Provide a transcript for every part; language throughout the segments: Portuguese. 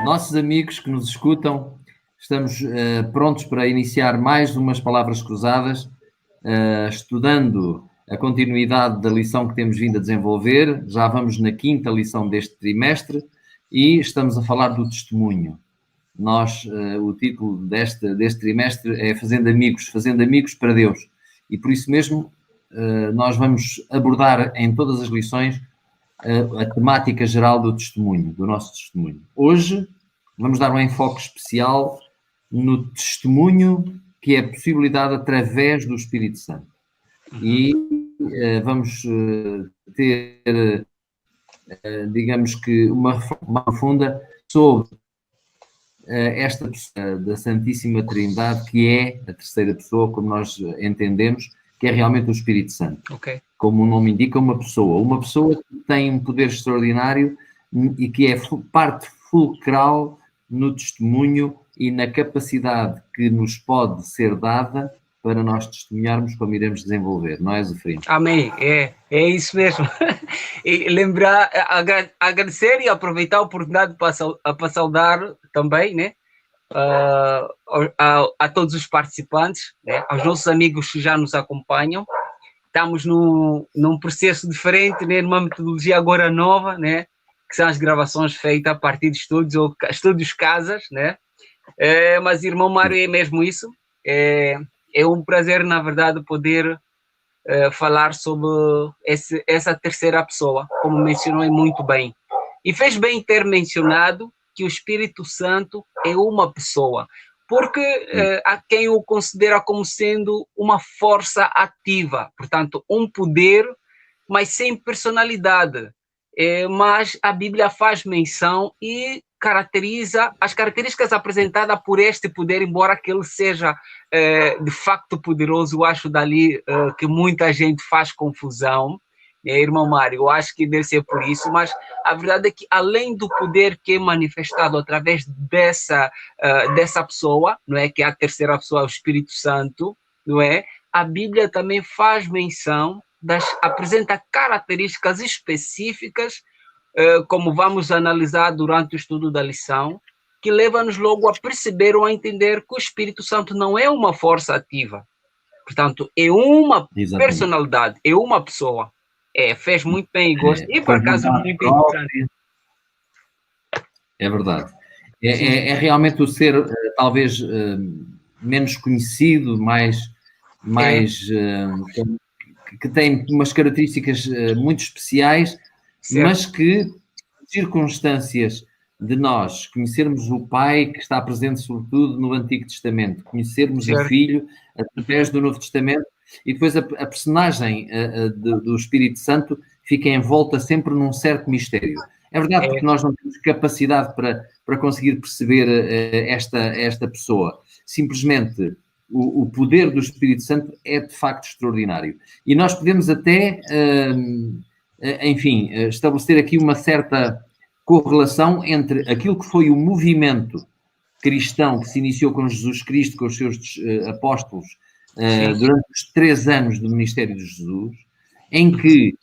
Nossos amigos que nos escutam, estamos prontos para iniciar mais umas palavras cruzadas, estudando a continuidade da lição que temos vindo a desenvolver. Já vamos na 5ª lição deste trimestre e estamos a falar do testemunho. O título deste trimestre é Fazendo Amigos para Deus. E por isso mesmo nós vamos abordar em todas as lições a temática geral do testemunho, do nosso testemunho. Hoje vamos dar um enfoque especial no testemunho que é possibilidade através do Espírito Santo. E vamos ter, digamos que, uma reflexão profunda sobre esta pessoa da Santíssima Trindade, que é a terceira pessoa, como nós entendemos, que é realmente o Espírito Santo. Okay. Como o nome indica, uma pessoa que tem um poder extraordinário e que é parte fulcral no testemunho e na capacidade que nos pode ser dada para nós testemunharmos como iremos desenvolver, não é, Zefrino? Amém, é isso mesmo. E lembrar, agradecer e aproveitar a oportunidade para saudar também, né? A todos os participantes, né? Aos nossos amigos que já nos acompanham. Estamos num processo diferente, né? Numa metodologia agora nova, né? Que são as gravações feitas a partir de estúdios ou estúdios casas, né? Mas, irmão Mário, é mesmo isso. É um prazer, na verdade, poder falar sobre essa terceira pessoa, como mencionou muito bem. E fez bem ter mencionado que o Espírito Santo é uma pessoa, porque há quem o considera como sendo uma força ativa, portanto, um poder, mas sem personalidade. Mas a Bíblia faz menção e caracteriza as características apresentadas por este poder, embora que ele seja de facto poderoso. Eu acho dali que muita gente faz confusão, irmão Mário, eu acho que deve ser por isso, mas a verdade é que além do poder que é manifestado através dessa pessoa, não é, que é a terceira pessoa, o Espírito Santo, não é, a Bíblia também faz menção, apresenta características específicas, como vamos analisar durante o estudo da lição, que leva-nos logo a perceber ou a entender que o Espírito Santo não é uma força ativa, portanto, é uma personalidade, é uma pessoa. Fez muito bem e gosto. E por acaso muito interessante. É verdade. É realmente o ser, talvez, menos conhecido, que tem umas características muito especiais, certo, mas que, circunstâncias de nós conhecermos o Pai, que está presente sobretudo no Antigo Testamento, conhecermos certo, o Filho através do Novo Testamento, e depois a personagem do Espírito Santo fica envolta sempre num certo mistério. É verdade, porque nós não temos capacidade para conseguir perceber esta pessoa. Simplesmente o poder do Espírito Santo é de facto extraordinário. E nós podemos até, estabelecer aqui uma certa correlação entre aquilo que foi o movimento cristão que se iniciou com Jesus Cristo, com os seus apóstolos, durante os 3 anos do ministério de Jesus, em que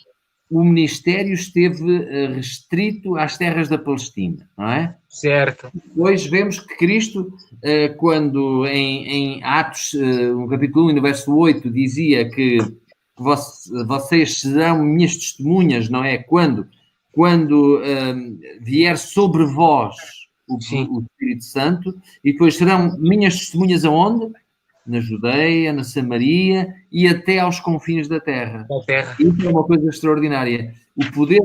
o ministério esteve restrito às terras da Palestina, não é? Certo. Depois vemos que Cristo, quando em Atos, no capítulo 1, no verso 8, dizia que vocês serão minhas testemunhas, não é? Quando vier sobre vós o Espírito Santo, e depois serão minhas testemunhas aonde? Na Judeia, na Samaria e até aos confins da terra. Isso é uma coisa extraordinária. O poder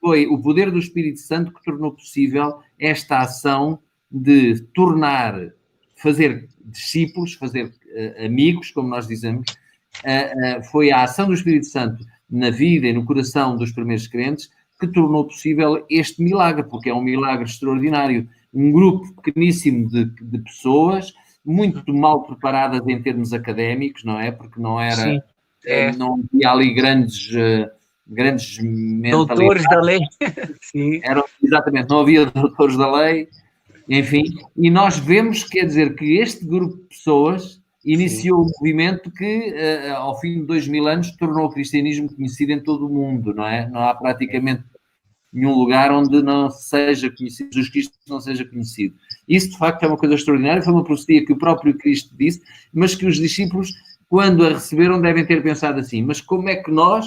foi o poder do Espírito Santo que tornou possível esta ação de fazer discípulos, fazer amigos, como nós dizemos. Foi a ação do Espírito Santo na vida e no coração dos primeiros crentes que tornou possível este milagre, porque é um milagre extraordinário. Um grupo pequeníssimo de pessoas, muito mal preparadas em termos académicos, não é? Porque não era, não havia ali grandes doutores da lei. Sim. Exatamente, não havia doutores da lei, enfim. E nós vemos, quer dizer, que este grupo de pessoas iniciou um movimento que, ao fim de 2000 anos, tornou o cristianismo conhecido em todo o mundo, não é? Não há praticamente nenhum lugar onde não seja conhecido, Jesus Cristo não seja conhecido. Isso, de facto, é uma coisa extraordinária, foi uma profecia que o próprio Cristo disse, mas que os discípulos, quando a receberam, devem ter pensado assim, mas como é que nós,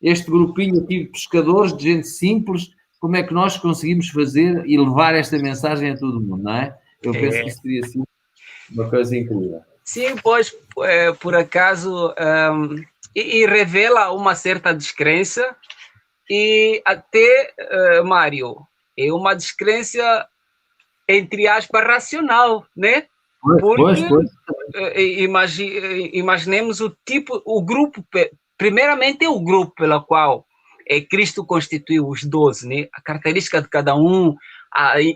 este grupinho aqui de pescadores, de gente simples, como é que nós conseguimos fazer e levar esta mensagem a todo mundo, não é? Eu penso que isso teria sido uma coisa incrível. Sim, pois, por acaso, e revela uma certa descrença e até, Mário, é uma descrença, entre aspas, racional, né? Porque imaginemos o grupo, primeiramente é o grupo pelo qual Cristo constituiu os 12, né? A característica de cada um,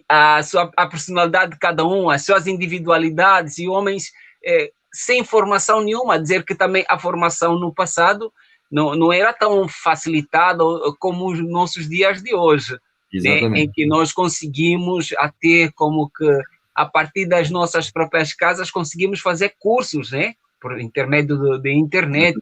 a personalidade de cada um, as suas individualidades, e homens sem formação nenhuma, dizer que também a formação no passado não era tão facilitada como os nossos dias de hoje, né? Em que nós conseguimos até como que a partir das nossas próprias casas conseguimos fazer cursos, né? Por intermédio da internet.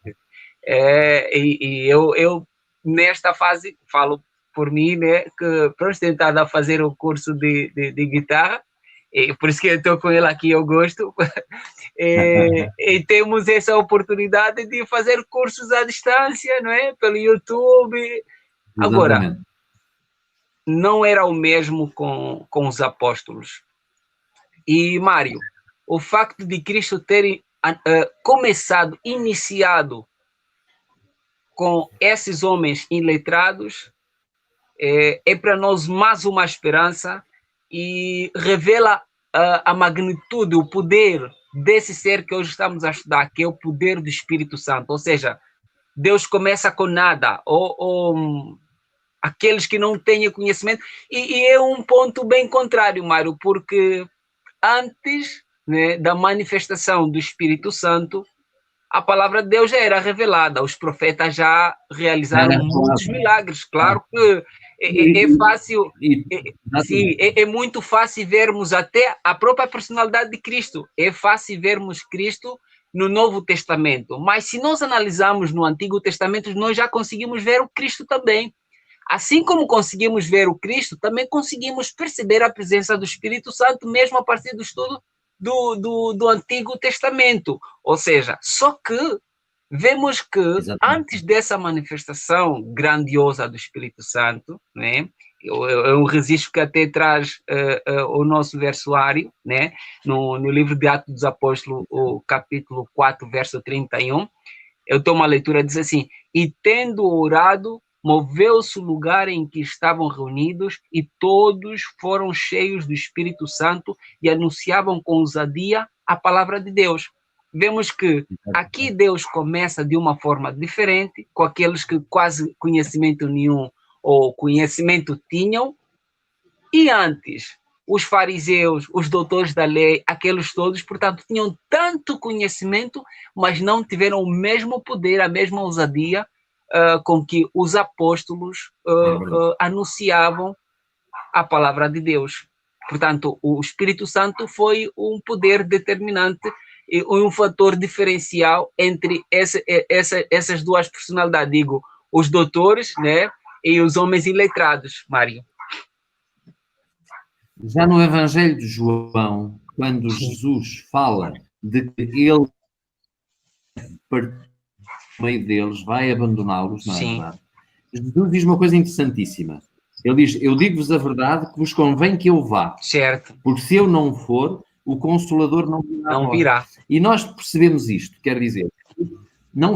Eu nesta fase falo por mim, né, que para tentar fazer o curso de guitarra, e por isso que eu estou com ele aqui, eu gosto, e temos essa oportunidade de fazer cursos à distância, não é? Pelo YouTube. Agora, não era o mesmo com os apóstolos. E, Mário, o facto de Cristo ter iniciado com esses homens iletrados, é para nós mais uma esperança e revela a magnitude, o poder desse ser que hoje estamos a estudar, que é o poder do Espírito Santo. Ou seja, Deus começa com nada, ou aqueles que não têm conhecimento, e é um ponto bem contrário, Mário, porque antes, né, da manifestação do Espírito Santo, a palavra de Deus já era revelada, os profetas já realizaram muitos milagres. Claro que é fácil, é muito fácil vermos até a própria personalidade de Cristo, é fácil vermos Cristo no Novo Testamento, mas se nós analisarmos no Antigo Testamento, nós já conseguimos ver o Cristo também. Assim como conseguimos ver o Cristo, também conseguimos perceber a presença do Espírito Santo, mesmo a partir do estudo do Antigo Testamento. Ou seja, só que vemos que antes dessa manifestação grandiosa do Espírito Santo, né, eu resisto que até traz o nosso versuário, né, no livro de Atos dos Apóstolos, o capítulo 4, verso 31, eu tomo a leitura, diz assim: e tendo orado, moveu-se o lugar em que estavam reunidos e todos foram cheios do Espírito Santo e anunciavam com ousadia a palavra de Deus. Vemos que aqui Deus começa de uma forma diferente, com aqueles que quase conhecimento nenhum ou conhecimento tinham, e antes os fariseus, os doutores da lei, aqueles todos, portanto, tinham tanto conhecimento, mas não tiveram o mesmo poder, a mesma ousadia com que os apóstolos anunciavam a palavra de Deus. Portanto, o Espírito Santo foi um poder determinante e um fator diferencial entre essas duas personalidades, digo, os doutores, né, e os homens iletrados, Mário. Já no Evangelho de João, quando Jesus fala de que ele no meio deles, vai abandoná-los, não é verdade? Jesus diz uma coisa interessantíssima. Ele diz: eu digo-vos a verdade que vos convém que eu vá. Certo. Porque se eu não for, o Consolador não virá. E nós percebemos isto, quer dizer, não,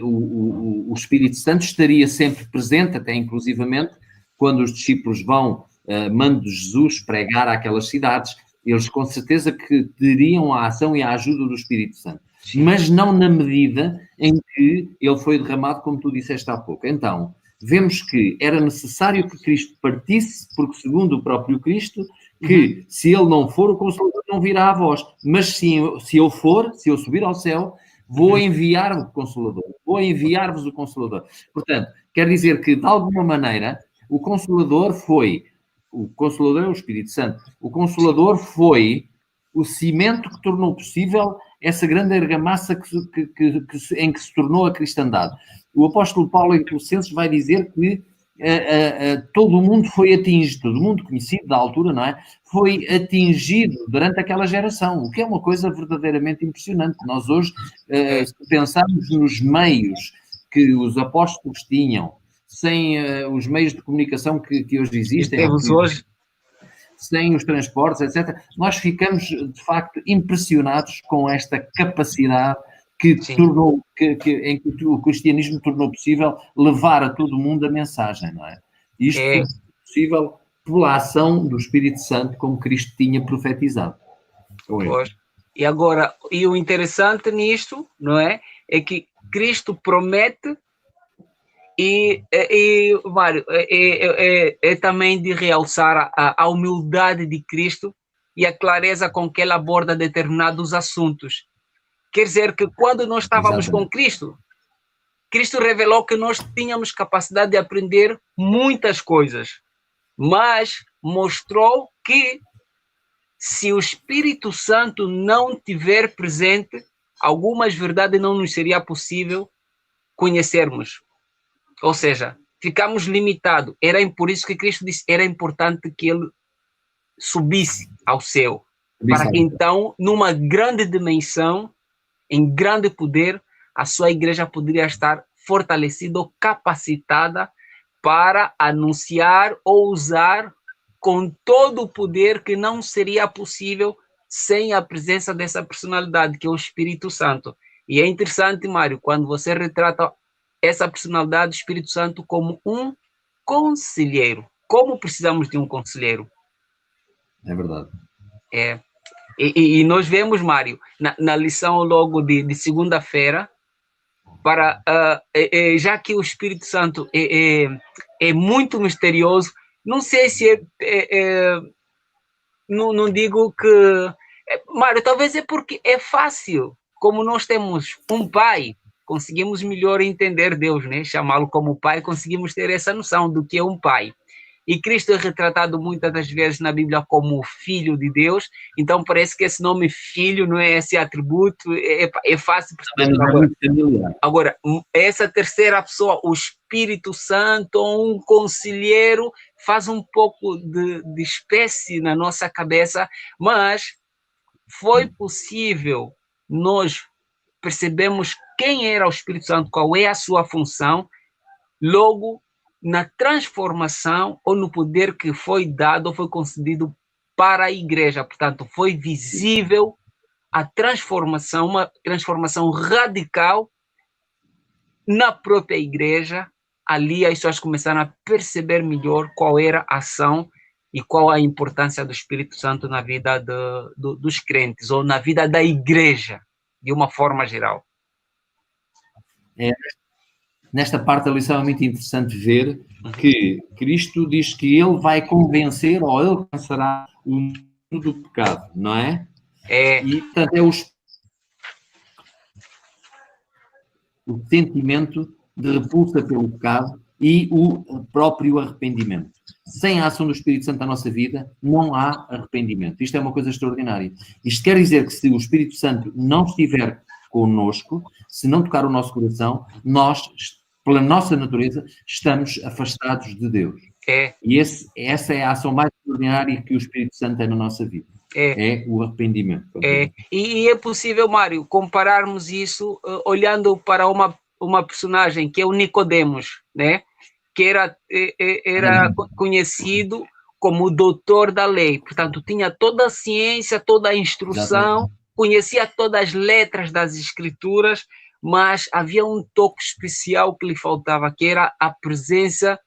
o Espírito Santo estaria sempre presente, até inclusivamente, quando os discípulos vão, mando de Jesus, pregar àquelas cidades, eles com certeza que teriam a ação e a ajuda do Espírito Santo. Sim. Mas não na medida em que ele foi derramado, como tu disseste há pouco. Então, vemos que era necessário que Cristo partisse, porque segundo o próprio Cristo, que se ele não for, o Consolador não virá a vós. Mas se eu for, se eu subir ao céu, vou enviar o Consolador. Vou enviar-vos o Consolador. Portanto, quer dizer que, de alguma maneira, o Consolador é o Espírito Santo. O Consolador foi o cimento que tornou possível essa grande argamassa em que se tornou a cristandade. O apóstolo Paulo em Colossenses vai dizer que todo o mundo foi atingido, todo o mundo conhecido da altura, não é? Foi atingido durante aquela geração, o que é uma coisa verdadeiramente impressionante. Nós hoje, se pensarmos nos meios que os apóstolos tinham, sem os meios de comunicação que hoje existem, sem os transportes, etc., nós ficamos, de facto, impressionados com esta capacidade em que o cristianismo tornou possível levar a todo o mundo a mensagem, não é? Isto foi possível pela ação do Espírito Santo, como Cristo tinha profetizado. E agora, e o interessante nisto, não é? É que Cristo promete Mário, é também de realçar a humildade de Cristo e a clareza com que ele aborda determinados assuntos. Quer dizer que quando nós estávamos com Cristo, Cristo revelou que nós tínhamos capacidade de aprender muitas coisas, mas mostrou que se o Espírito Santo não tiver presente, algumas verdades não nos seria possível conhecermos. Ou seja, ficamos limitados. Era por isso que Cristo disse, era importante que ele subisse ao céu, para que então, numa grande dimensão, em grande poder, a sua igreja poderia estar fortalecida ou capacitada para anunciar ou usar com todo o poder que não seria possível sem a presença dessa personalidade, que é o Espírito Santo. E é interessante, Mário, quando você retrata essa personalidade do Espírito Santo como um conselheiro. Como precisamos de um conselheiro? É verdade. E nós vemos, Mário, na lição logo de segunda-feira, já que o Espírito Santo é muito misterioso, não sei se não digo que... Mário, talvez é porque é fácil, como nós temos um pai, conseguimos melhor entender Deus, né? Chamá-lo como pai, conseguimos ter essa noção do que é um pai. E Cristo é retratado muitas das vezes na Bíblia como Filho de Deus, então parece que esse nome Filho não é esse atributo, é fácil perceber. Agora, essa terceira pessoa, o Espírito Santo, um conselheiro, faz um pouco de espécie na nossa cabeça, mas foi possível nós percebemos quem era o Espírito Santo, qual é a sua função, logo na transformação ou no poder que foi dado ou foi concedido para a igreja. Portanto, foi visível a transformação, uma transformação radical na própria igreja. Ali as pessoas começaram a perceber melhor qual era a ação e qual a importância do Espírito Santo na vida dos crentes ou na vida da igreja, de uma forma geral. Nesta parte da lição é muito interessante ver que Cristo diz que ele vai convencer ou ele alcançará o mundo do pecado, não é? E, portanto, é o sentimento de repulsa pelo pecado e o próprio arrependimento. Sem a ação do Espírito Santo na nossa vida, não há arrependimento. Isto é uma coisa extraordinária. Isto quer dizer que se o Espírito Santo não estiver connosco, se não tocar o nosso coração, nós, pela nossa natureza, estamos afastados de Deus. E essa é a ação mais extraordinária que o Espírito Santo tem na nossa vida. É o arrependimento. E é possível, Mário, compararmos isso olhando para uma personagem que é o Nicodemos, né? Que era conhecido como o doutor da lei. Portanto, tinha toda a ciência, toda a instrução, conhecia todas as letras das escrituras, mas havia um toque especial que lhe faltava, que era a presença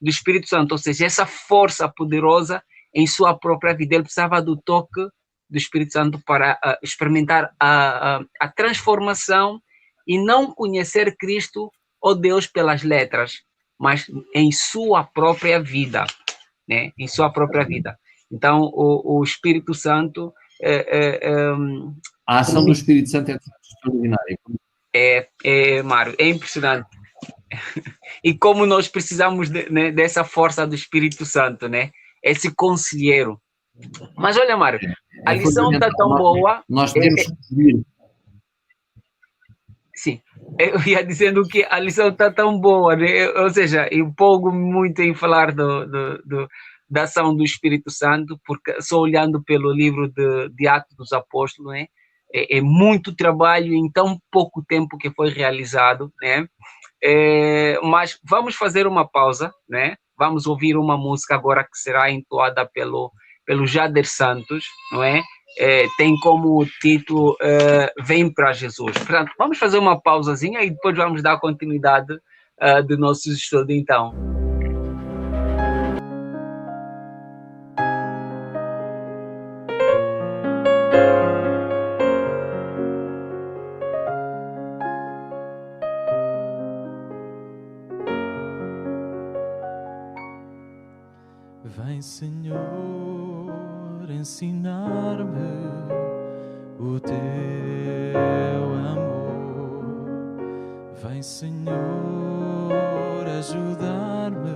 do Espírito Santo, ou seja, essa força poderosa em sua própria vida. Ele precisava do toque do Espírito Santo para experimentar a transformação e não conhecer Cristo ou Deus pelas letras, mas em sua própria vida, né? Em sua própria vida. Então, o Espírito Santo... a ação do Espírito Santo é extraordinária. Mário, é impressionante. E como nós precisamos dessa força do Espírito Santo, né? Esse conselheiro. Mas olha, Mário, a lição está tão boa. Nós temos que subir. sim. Eu ia dizendo que a lição está tão boa, né? Ou seja, eu empolgo muito em falar da ação do Espírito Santo, porque só olhando pelo livro de Atos dos Apóstolos, né? É muito trabalho em tão pouco tempo que foi realizado, né? Mas vamos fazer uma pausa, né? Vamos ouvir uma música agora que será entoada pelo Jader Santos, não é? Tem como título Vem para Jesus. Portanto, vamos fazer uma pausazinha e depois vamos dar continuidade do nosso estudo, então. Vem, Senhor, ensinar-me o teu amor. Vem, Senhor, ajudar-me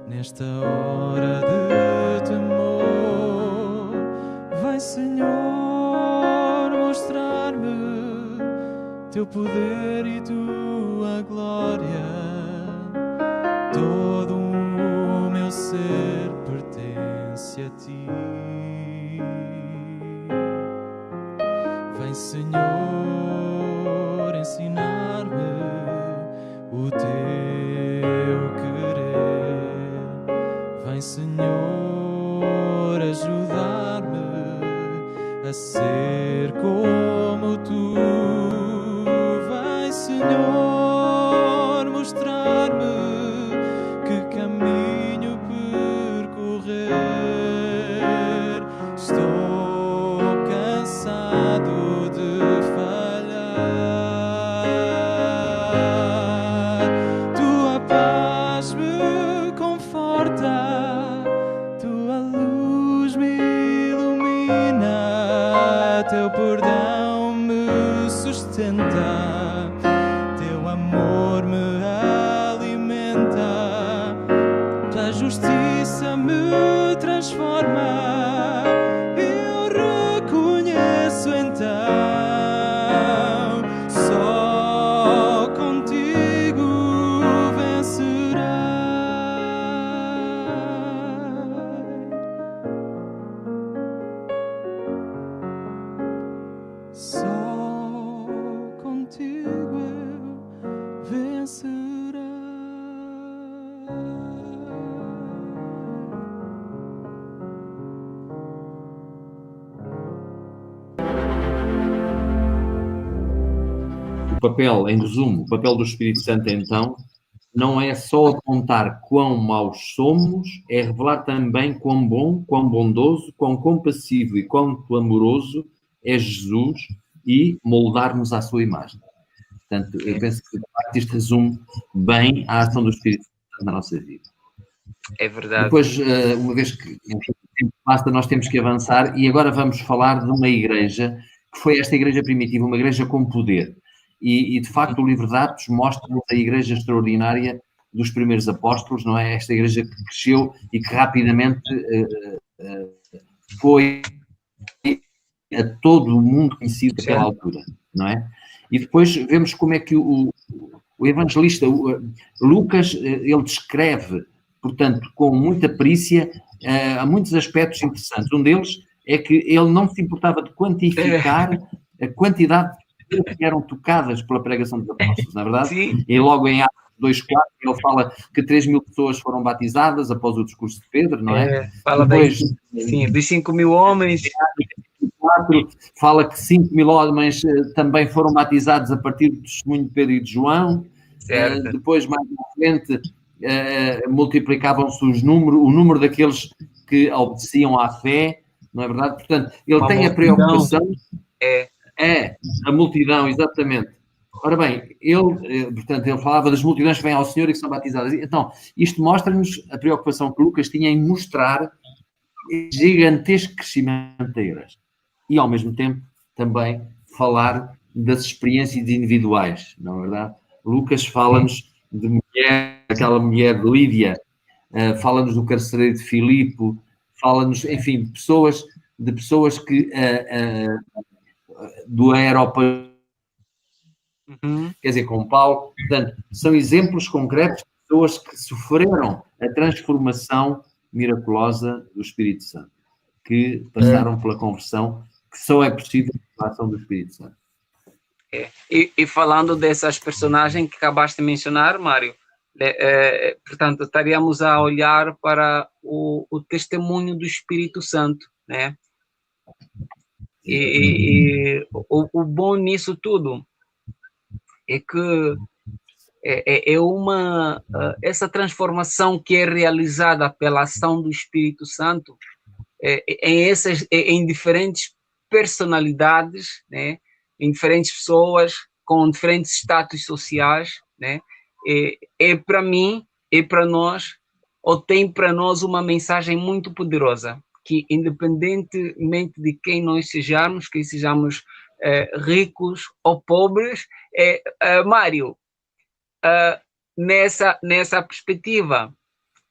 nesta hora de temor. Vem, Senhor, mostrar-me teu poder e tua glória. Todo o meu ser pertence a ti. Vem, Senhor, ensinar-me o teu querer. Vem, Senhor, ajudar-me a ser como tu. Vem, Senhor, mostrar-me que caminho percorrer. Estou cansado de falhar. Tua paz me conforta, tua luz me ilumina, teu perdão me sustenta, teu amor me alimenta, tua justiça me transforma. Eu reconheço então, só contigo vencerei. Só contigo eu vencerei. O papel, em resumo, o papel do Espírito Santo, então, não é só apontar quão maus somos, é revelar também quão bom, quão bondoso, quão compassivo e quanto amoroso é Jesus e moldar-nos à sua imagem. Portanto, eu penso que, de facto, isto resume bem a ação do Espírito Santo na nossa vida. É verdade. Depois, uma vez que o tempo passa, nós temos que avançar e agora vamos falar de uma igreja que foi esta igreja primitiva, uma igreja com poder. E de facto, o livro de Atos mostra-nos a igreja extraordinária dos primeiros apóstolos, não é? Esta igreja que cresceu e que rapidamente foi a todo o mundo conhecido naquela altura, não é? E depois vemos como é que o evangelista Lucas, ele descreve, portanto, com muita perícia, há muitos aspectos interessantes. Um deles é que ele não se importava de quantificar a quantidade de pessoas que eram tocadas pela pregação dos apóstolos, não é verdade? Sim. E logo em Atos 2:4 ele fala que 3.000 pessoas foram batizadas após o discurso de Pedro, não é? Fala Depois, sim, dos 5.000 homens. 4 fala que 5.000 homens também foram batizados a partir do testemunho de Pedro e de João. Depois, mais à frente, multiplicavam-se o número daqueles que obedeciam à fé, não é verdade? Portanto, ele tem a preocupação... É a multidão, exatamente. Ora bem, portanto, ele falava das multidões que vêm ao Senhor e que são batizadas. Então, isto mostra-nos a preocupação que Lucas tinha em mostrar esse gigantesco crescimento da igreja. E, ao mesmo tempo, também falar das experiências individuais, não é verdade? Lucas fala-nos de mulher, aquela mulher de Lídia, fala-nos do carcereiro de Filipe, fala-nos, enfim, de pessoas que do Aeropagus quer dizer, com Paulo. Portanto, são exemplos concretos de pessoas que sofreram a transformação miraculosa do Espírito Santo, que passaram pela conversão, que só é possível pela ação do Espírito Santo. E falando dessas personagens que acabaste de mencionar, Mário, portanto, estaríamos a olhar para o testemunho do Espírito Santo, né? E o bom nisso tudo é que essa transformação que é realizada pela ação do Espírito Santo em diferentes personalidades, né? Em diferentes pessoas com diferentes status sociais, né? Para mim, para nós, ou tem para nós uma mensagem muito poderosa, que independentemente de quem nós sejamos, que sejamos ricos ou pobres, Mário, nessa perspectiva,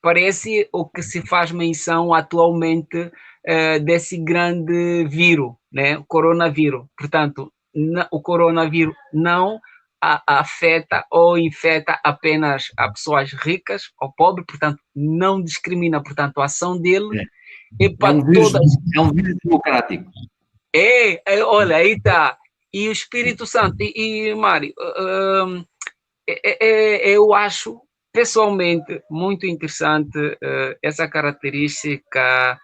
parece o que se faz menção atualmente desse grande vírus, né? O coronavírus. Portanto, o coronavírus não afeta ou infecta apenas as pessoas ricas ou pobres, portanto, não discrimina, portanto, a ação dele é para todas. É um vírus democrático. Olha, aí está. E o Espírito Santo, e Mário, eu acho pessoalmente muito interessante essa característica,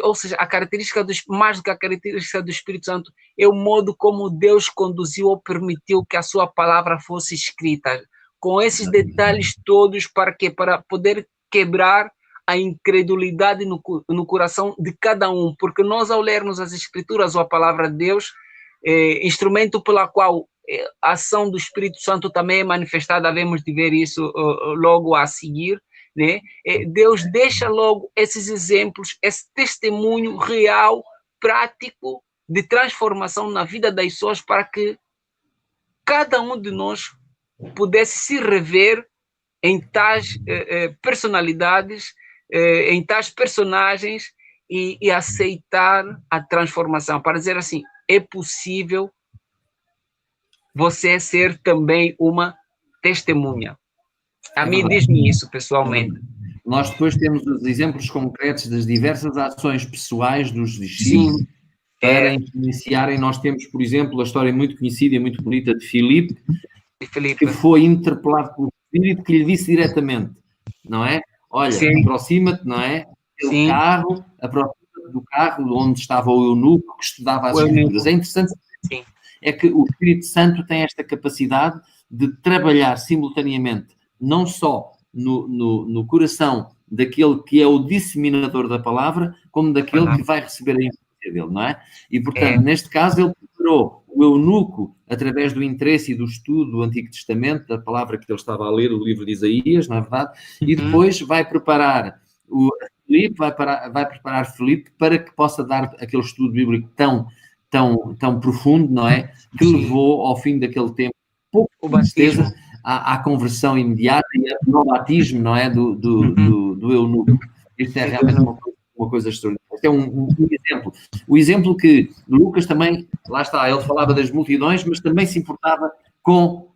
ou seja, a característica mais do que a característica do Espírito Santo é o modo como Deus conduziu ou permitiu que a sua palavra fosse escrita, com esses detalhes todos, para quê? Para poder quebrar a incredulidade no coração de cada um, porque nós, ao lermos as Escrituras ou a palavra de Deus, instrumento pela qual a ação do Espírito Santo também é manifestada, devemos de ver isso logo a seguir, né? Deus deixa logo esses exemplos, esse testemunho real, prático, de transformação na vida das pessoas, para que cada um de nós pudesse se rever em tais personalidades, em tais personagens, e aceitar a transformação, para dizer assim, é possível você ser também uma testemunha. A mim diz-me isso, pessoalmente. Nós depois temos os exemplos concretos das diversas ações pessoais dos discípulos para iniciarem. Nós temos, por exemplo, a história muito conhecida e muito bonita de Filipe, que foi interpelado pelo Espírito, que lhe disse diretamente, não é? Olha, aproxima-te, não é? Aproxima-te do carro onde estava o eunuco que estudava as Escrituras. É interessante. Sim. É que o Espírito Santo tem esta capacidade de trabalhar simultaneamente, não só no coração daquele que é o disseminador da palavra, como daquele que vai receber a influência dele, não é? E, portanto, neste caso, ele preparou o eunuco através do interesse e do estudo do Antigo Testamento, da palavra que ele estava a ler, o livro de Isaías, não é verdade? E depois vai preparar Filipe, vai preparar Filipe para que possa dar aquele estudo bíblico tão profundo, não é? Que levou ao fim daquele tempo, pouco de certeza, à conversão imediata e ao batismo, não é? Do eunuco. Isto é realmente uma coisa extraordinária. Este é um exemplo. O exemplo que Lucas também, lá está, ele falava das multidões, mas também se importava com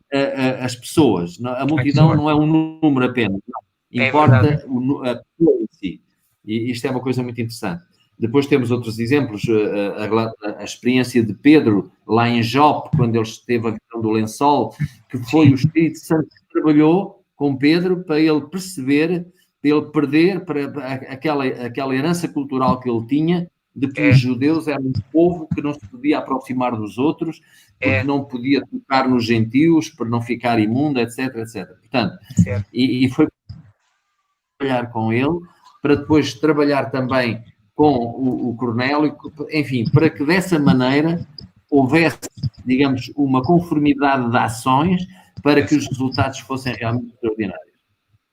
as pessoas. A multidão não é um número apenas, não. Importa a pessoa em si. E isto é uma coisa muito interessante. Depois temos outros exemplos, a experiência de Pedro, lá em Jope, quando ele teve a visão do lençol, que foi o Espírito Santo que trabalhou com Pedro para ele perceber, para ele perder aquela herança cultural que ele tinha, de que os judeus eram um povo que não se podia aproximar dos outros, porque não podia tocar nos gentios, para não ficar imundo, etc, etc. Portanto, e foi trabalhar com ele, para depois trabalhar também com o Cornélio, enfim, para que dessa maneira houvesse, digamos, uma conformidade de ações para que os resultados fossem realmente extraordinários.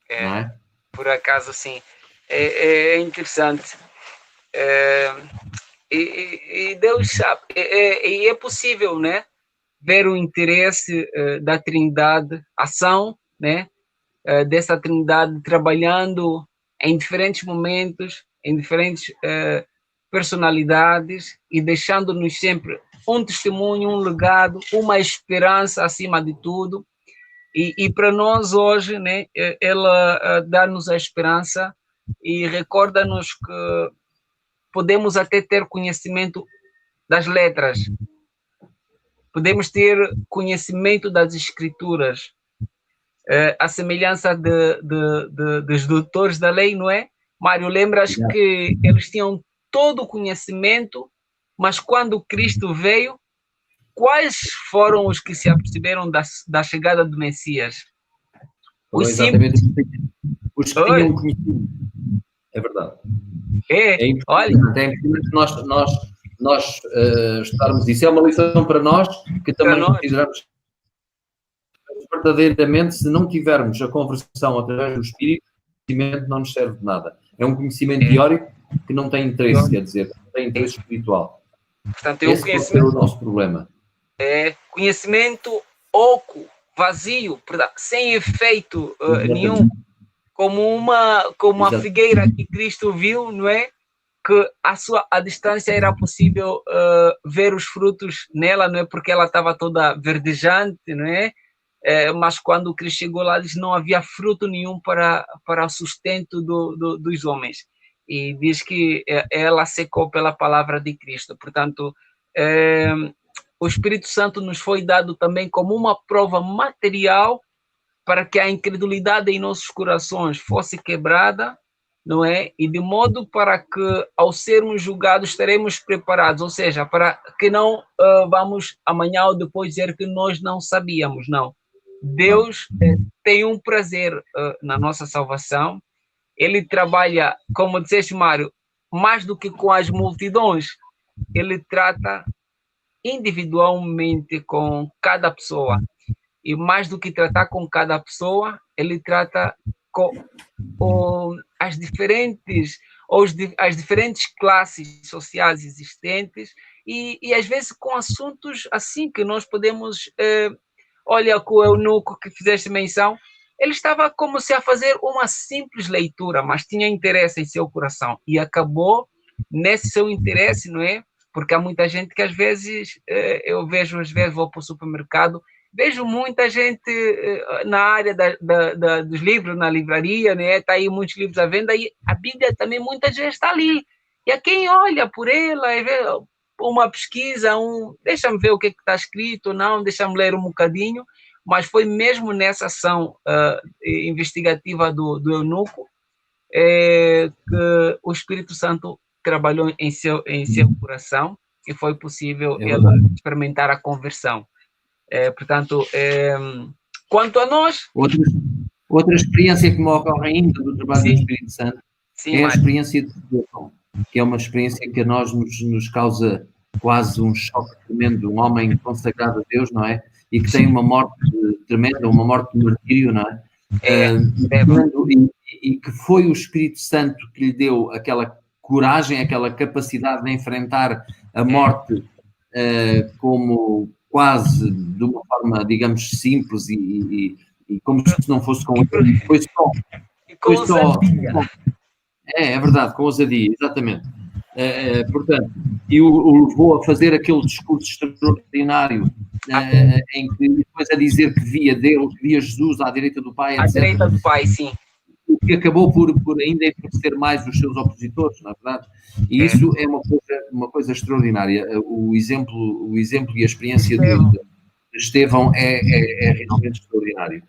Não é? Por acaso, sim. É interessante. E Deus sabe. E é possível, né? Ver o interesse da Trindade, ação, né? Dessa Trindade trabalhando em diferentes momentos, em diferentes personalidades, e deixando-nos sempre um testemunho, um legado, uma esperança acima de tudo. E para nós hoje, né, ela dá-nos a esperança e recorda-nos que podemos até ter conhecimento das letras, podemos ter conhecimento das escrituras, a semelhança dos doutores da lei, não é? Mário, lembras que eles tinham todo o conhecimento, mas quando Cristo veio, quais foram os que se aperceberam da chegada do Messias? Foram exatamente os que tinham conhecido. É verdade. É importante, é importante nós estudarmos isso. É uma lição para nós que também consideramos verdadeiramente, se não tivermos a conversão através do Espírito, o conhecimento não nos serve de nada. É um conhecimento teórico que não tem interesse, quer dizer, não tem interesse espiritual. Portanto, esse é o nosso problema. É conhecimento oco, vazio, sem efeito nenhum, como a figueira que Cristo viu, não é? Que à distância era possível ver os frutos nela, não é? Porque ela estava toda verdejante, não é? Mas quando Cristo chegou lá, não havia fruto nenhum para o sustento dos homens. E diz que ela secou pela palavra de Cristo. Portanto, o Espírito Santo nos foi dado também como uma prova material para que a incredulidade em nossos corações fosse quebrada, não é? E de modo para que, ao sermos julgados, estaremos preparados, ou seja, para que não vamos amanhã ou depois dizer que nós não sabíamos, não. Deus tem um prazer na nossa salvação. Ele trabalha, como disseste, Mário, mais do que com as multidões, ele trata individualmente com cada pessoa. E mais do que tratar com cada pessoa, ele trata com as diferentes classes sociais existentes e às vezes com assuntos assim que nós podemos... olha, com o eunuco que fizeste menção, ele estava como se a fazer uma simples leitura, mas tinha interesse em seu coração e acabou nesse seu interesse, não é? Porque há muita gente que às vezes, eu vejo, às vezes vou para o supermercado, vejo muita gente na área dos livros, na livraria, né? Está aí muitos livros à venda e a Bíblia também muita gente está ali. E a quem olha por ela, uma pesquisa, deixa-me ver o que está escrito, não, deixa-me ler um bocadinho, mas foi mesmo nessa ação investigativa do eunuco que o Espírito Santo trabalhou em seu coração e foi possível ele experimentar a conversão. Portanto, quanto a nós... Outra experiência que me ocorre ainda do trabalho do Espírito Santo é a experiência de Deus, que é uma experiência que a nós nos causa quase um choque tremendo, um homem consagrado a Deus, não é? E que tem uma morte tremenda, uma morte de martírio, não é? E que foi o Espírito Santo que lhe deu aquela coragem, aquela capacidade de enfrentar a morte como quase de uma forma, digamos, simples e como se não fosse com ele. Foi só. É verdade, com ousadia, exatamente. Portanto, e o levou a fazer aquele discurso extraordinário em que depois a dizer que via Jesus à direita do Pai, à direita do Pai, sim. O que acabou por ainda enfurecer mais os seus opositores, na verdade. E isso é uma coisa extraordinária. O exemplo e a experiência de Estevão é realmente extraordinário.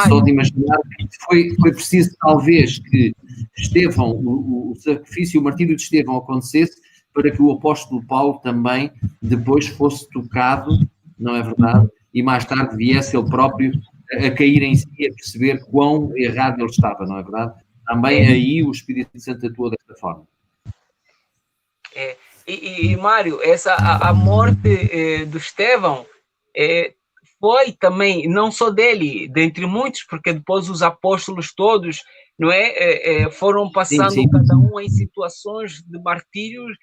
Só de imaginar que foi preciso, talvez, que Estevão, o sacrifício e o martírio de Estevão acontecesse para que o apóstolo Paulo também depois fosse tocado, não é verdade? E mais tarde viesse ele próprio a cair em si, a perceber quão errado ele estava, não é verdade? Também aí o Espírito Santo atuou desta forma. E Mário, a morte do Estevão foi também, não só dele, dentre muitos, porque depois os apóstolos todos, não foram passando sim. Cada um em situações de martírios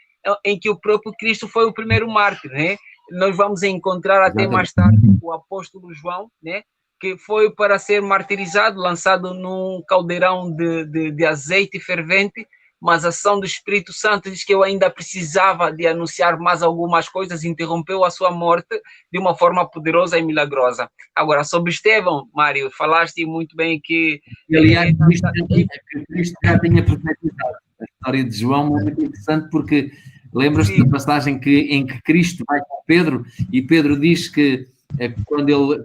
em que o próprio Cristo foi o primeiro mártir, né? Nós vamos encontrar até mais tarde o apóstolo João, né? Que foi para ser martirizado, lançado num caldeirão de azeite fervente, mas a ação do Espírito Santo diz que eu ainda precisava de anunciar mais algumas coisas, interrompeu a sua morte de uma forma poderosa e milagrosa. Agora, sobre Estevão, Mário, falaste muito bem que... Aliás, Cristo já tinha profetizado. A história de João é muito interessante porque lembras-te da passagem em que Cristo vai com Pedro e Pedro diz que quando ele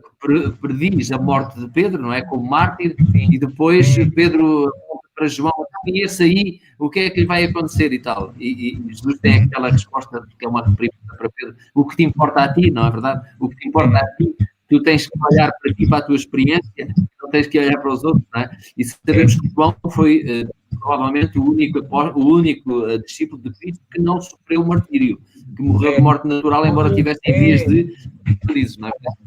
prediz a morte de Pedro, não é? Como mártir, e depois Pedro aponta para João, e esse aí, o que é que lhe vai acontecer e tal? E Jesus tem aquela resposta, que é uma reprimenda para Pedro, o que te importa a ti, não é verdade? O que te importa a ti, tu tens que olhar para ti, para a tua experiência, não tens que olhar para os outros, não é? E sabemos que João foi provavelmente o único discípulo de Cristo que não sofreu martírio, que morreu de morte natural, embora tivesse em vias de paralise, não é verdade?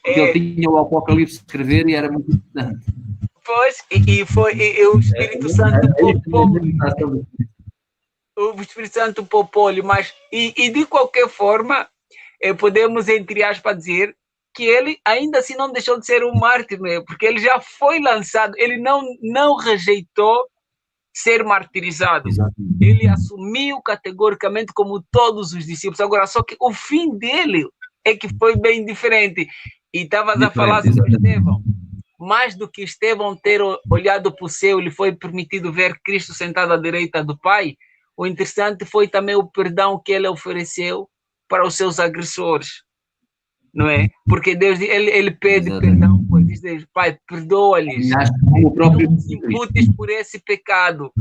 Porque ele tinha o Apocalipse a escrever e era muito importante. Pois, e o Espírito Santo poupou-lhe, mas e de qualquer forma podemos, entre aspas, dizer que ele ainda assim não deixou de ser um mártir, né? Porque ele já foi lançado, ele não rejeitou ser martirizado. Exatamente. Ele assumiu categoricamente como todos os discípulos. Agora, só que o fim dele é que foi bem diferente. E estavas a falar sobre Estevão. Mais do que Estevão ter olhado para o céu, lhe foi permitido ver Cristo sentado à direita do Pai. O interessante foi também o perdão que ele ofereceu para os seus agressores. Não é? Porque Deus, ele pede perdão, ele diz, Pai, perdoa-lhes, não se imputes por esse pecado.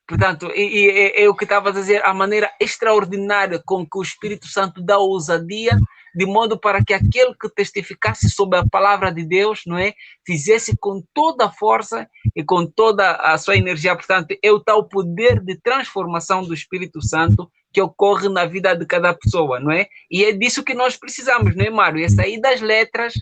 Portanto, é o que estava a dizer, a maneira extraordinária com que o Espírito Santo dá ousadia, de modo para que aquele que testificasse sobre a palavra de Deus, não é, fizesse com toda a força e com toda a sua energia. Portanto, é o tal poder de transformação do Espírito Santo que ocorre na vida de cada pessoa, não é? E é disso que nós precisamos, não é, Mário? É sair das letras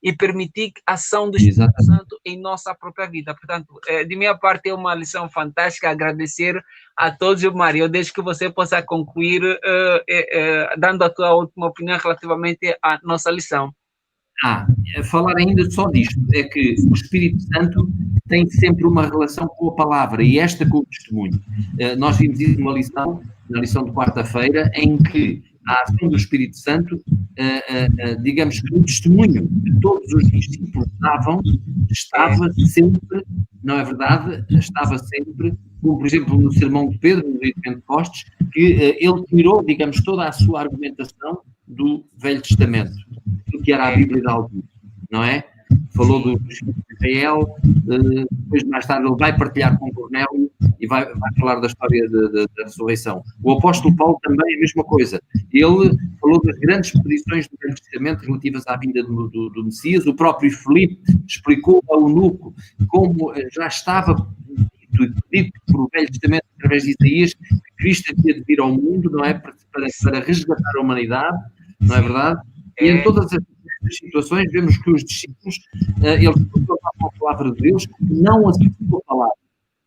e permitir a ação do Espírito Santo em nossa própria vida. Portanto, de minha parte, é uma lição fantástica. Agradecer a todos, Mário. Eu deixo que você possa concluir dando a tua última opinião relativamente à nossa lição. Falar ainda só disto, é que o Espírito Santo tem sempre uma relação com a palavra, e esta com o testemunho. Nós vimos isso na lição de quarta-feira, em que a ação do Espírito Santo, digamos que o testemunho que todos os discípulos davam, estava sempre, não é verdade? Estava sempre, como por exemplo no sermão de Pedro, no dia de Pentecostes, que ele tirou, digamos, toda a sua argumentação do Velho Testamento, do que era a Bíblia de alguns, não é? Falou dos filhos de Israel, depois mais tarde ele vai partilhar com Cornélio e vai falar da história da ressurreição. O apóstolo Paulo também é a mesma coisa. Ele falou das grandes predições do Velho Testamento relativas à vinda do Messias. O próprio Filipe explicou ao eunuco como já estava dito por o Velho Testamento através de Isaías que Cristo havia de vir ao mundo, não é? Para resgatar a humanidade, não é verdade? E em todas as situações vemos que os discípulos eles proclamavam a palavra de Deus, não a sua palavra,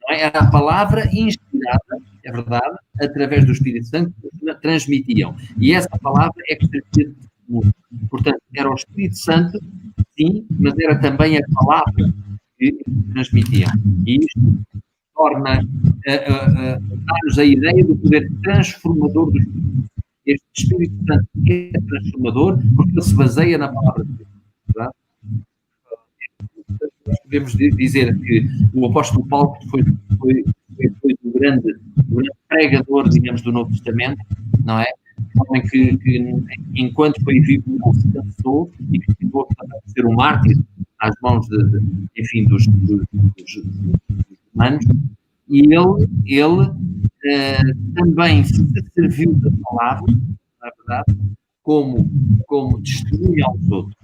não é? Era a palavra inspirada, é verdade, através do Espírito Santo que transmitiam, e essa palavra é que transmitia de mundo. Portanto, era o Espírito Santo, sim, mas era também a palavra que transmitiam, e isto torna dá-nos a ideia do poder transformador do Espírito. Este Espírito Santo é transformador porque ele se baseia na palavra de Deus. Verdade? Nós podemos dizer que o apóstolo Paulo foi o grande pregador, digamos, do Novo Testamento, não é? Um homem que enquanto foi vivo não se cansou e que continuou a ser um mártir às mãos enfim, dos humanos. E ele também se serviu da palavra, na verdade, como testemunha aos outros.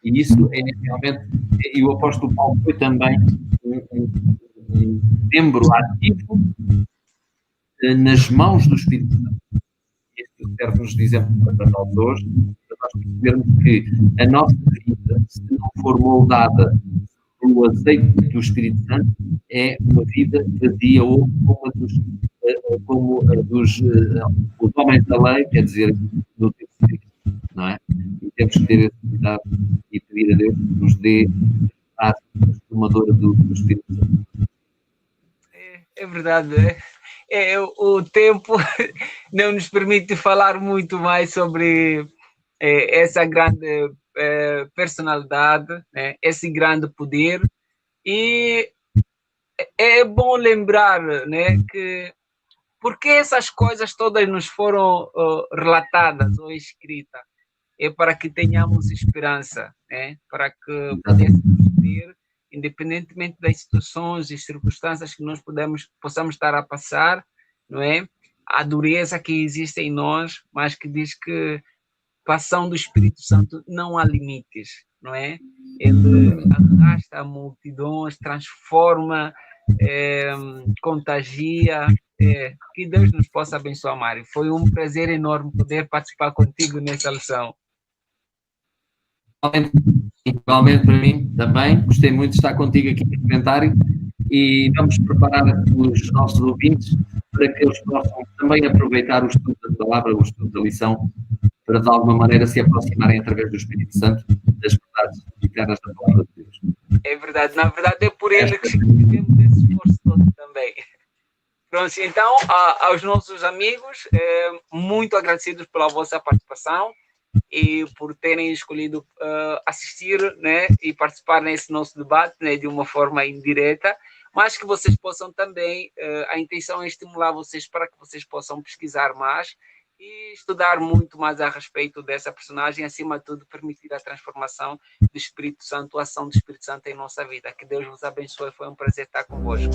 E isso é realmente. E o apóstolo Paulo foi também um membro ativo nas mãos do Espírito Santo. Isto serve-nos de exemplo para nós hoje, para nós percebermos que a nossa vida, se não for moldada pelo azeite do Espírito Santo, é uma vida vazia ou como a dos os homens da lei, quer dizer, do tempo de Cristo, não é? E temos que ter esse cuidado e pedir a Deus que nos dê a transformadora do Espírito Santo. É verdade. O tempo não nos permite falar muito mais sobre essa grande personalidade, né? Esse grande poder. E é bom lembrar, né, que porque essas coisas todas nos foram relatadas ou escritas. É para que tenhamos esperança, né? Para que pudéssemos ter, independentemente das situações e circunstâncias que nós possamos estar a passar, não é? A dureza que existe em nós, mas que diz que com a ação do Espírito Santo não há limites, não é? Ele arrasta multidões, transforma, contagia. Que Deus nos possa abençoar, Mário. Foi um prazer enorme poder participar contigo nessa lição. Igualmente para mim também. Gostei muito de estar contigo aqui no comentário e vamos preparar os nossos ouvintes para que eles possam também aproveitar o estudo da palavra, o estudo da lição, para de alguma maneira se aproximarem através do Espírito Santo das verdades eternas da palavra de Deus. É verdade, na verdade é por ele que temos esse esforço todo também. Pronto, então, aos nossos amigos, muito agradecidos pela vossa participação e por terem escolhido assistir, né, e participar nesse nosso debate, né, de uma forma indireta, mas que vocês possam também, a intenção é estimular vocês para que vocês possam pesquisar mais e estudar muito mais a respeito dessa personagem, acima de tudo, permitir a transformação do Espírito Santo, a ação do Espírito Santo em nossa vida. Que Deus vos abençoe, foi um prazer estar convosco.